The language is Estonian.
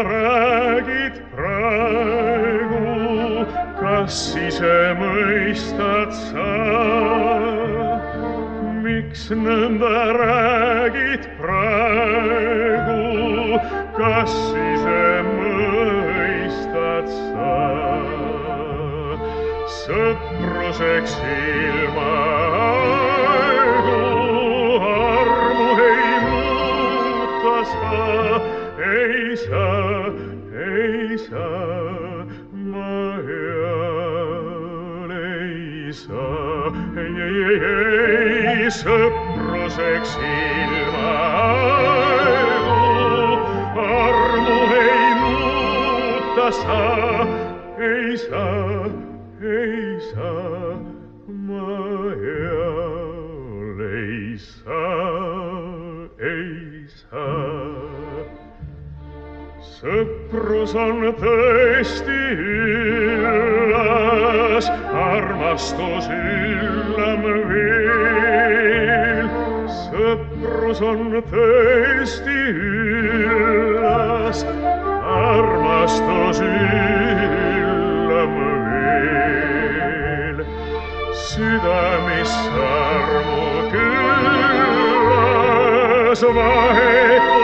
räägid praegu, kas ise mõistad sa? Miks nõnda räägid praegu, kas ise mõistad sa? Sõpruseks ilma aegu armu ei muuta sa, ei saa, ma heal ei saa. Ei, sõpruseks ilma aegu armu ei muuta sa, ei saa, ma heal ei saa. Sõprus on tõesti üllas, armastus üllam veel. Sõprus on tõesti üllas, armastus üllam veel. Südamis armu küllas vahe